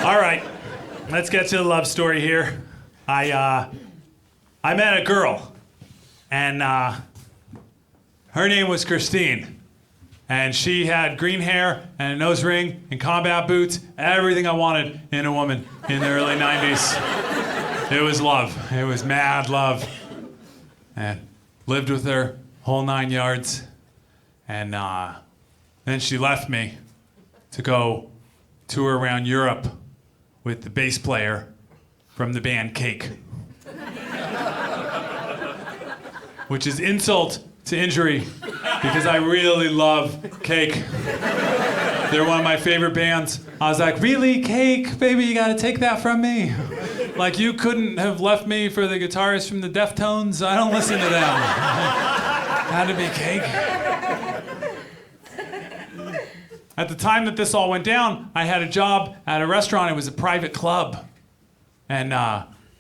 All right, let's get to the love story here. I met a girl, and her name was Christine. And she had green hair and a nose ring and combat boots, everything I wanted in a woman in the early 90s. It was love. It was mad love. And lived with her whole 9 yards. And then she left me to go tour around Europe with the bass player from the band Cake. Which is insult to injury, because I really love Cake. They're one of my favorite bands. I was like, really, Cake? Baby, you gotta take that from me. Like, you couldn't have left me for the guitarist from the Deftones? I don't listen to them. Had to be Cake. At the time that this all went down, I had a job at a restaurant. It was a private club. And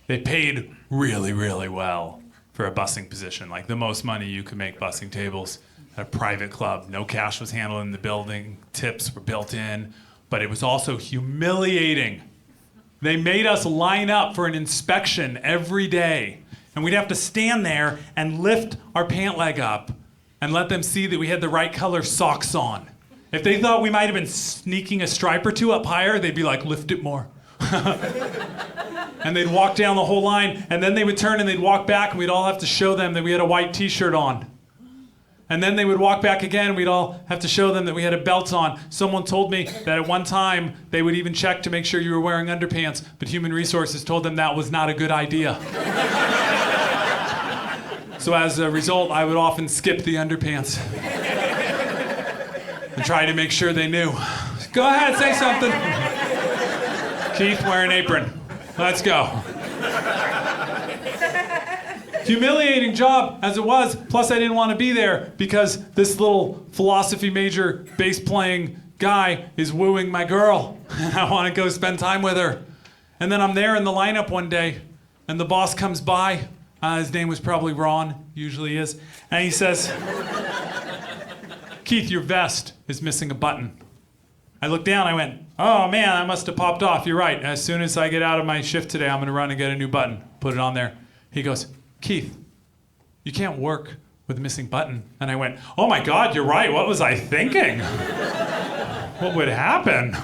they paid really, really well for a bussing position, like the most money you could make bussing tables at a private club. No cash was handled in the building, tips were built in, but it was also humiliating. They made us line up for an inspection every day, and we'd have to stand there and lift our pant leg up and let them see that we had the right color socks on. If they thought we might have been sneaking a stripe or two up higher, they'd be like, lift it more. And they'd walk down the whole line, and then they would turn and they'd walk back, and we'd all have to show them that we had a white t-shirt on. And then they would walk back again, and we'd all have to show them that we had a belt on. Someone told me that at one time they would even check to make sure you were wearing underpants, but Human Resources told them that was not a good idea. So as a result, I would often skip the underpants and try to make sure they knew. Go ahead, say something. Keith, wear an apron. Let's go. Humiliating job as it was, plus I didn't want to be there because this little philosophy major bass playing guy is wooing my girl. And I want to go spend time with her. And then I'm there in the lineup one day, and the boss comes by. His name was probably Ron, usually is. And he says, Keith, your vest is missing a button. I looked down, I went, oh man, I must have popped off. You're right. As soon as I get out of my shift today, I'm going to run and get a new button. Put it on there. He goes, Keith, you can't work with a missing button. And I went, oh my God, you're right. What was I thinking? What would happen?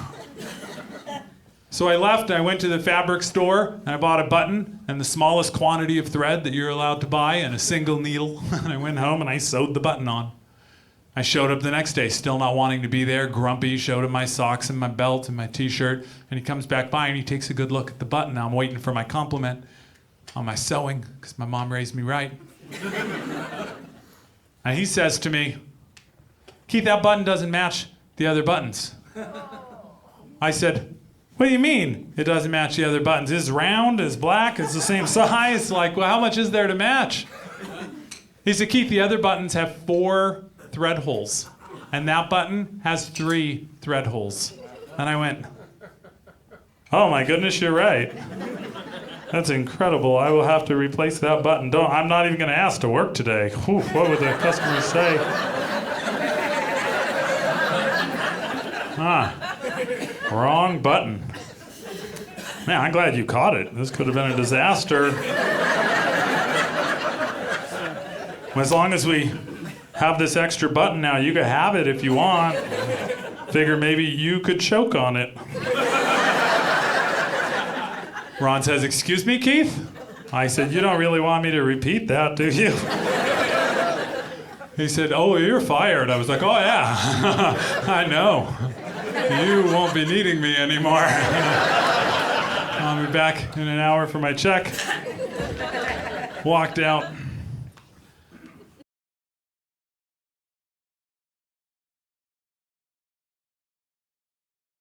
So I left, I went to the fabric store, and I bought a button and the smallest quantity of thread that you're allowed to buy and a single needle. And I went home and I sewed the button on. I showed up the next day, still not wanting to be there, grumpy, showed him my socks and my belt and my t-shirt, and he comes back by and he takes a good look at the button. Now I'm waiting for my compliment on my sewing, because my mom raised me right. And he says to me, Keith, that button doesn't match the other buttons. I said, what do you mean it doesn't match the other buttons? It's round, it's black, it's the same size. Like, well, how much is there to match? He said, Keith, the other buttons have 4 thread holes, and that button has 3 thread holes. And I went, oh my goodness, you're right. That's incredible. I will have to replace that button. I'm not even going to ask to work today. Whew, what would the customers say? Wrong button. Man, I'm glad you caught it. This could have been a disaster. As long as we have this extra button now, you can have it if you want. Figure maybe you could choke on it. Ron says, excuse me, Keith? I said, you don't really want me to repeat that, do you? He said, oh, you're fired. I was like, oh yeah, I know. You won't be needing me anymore. I'll be back in an hour for my check. Walked out.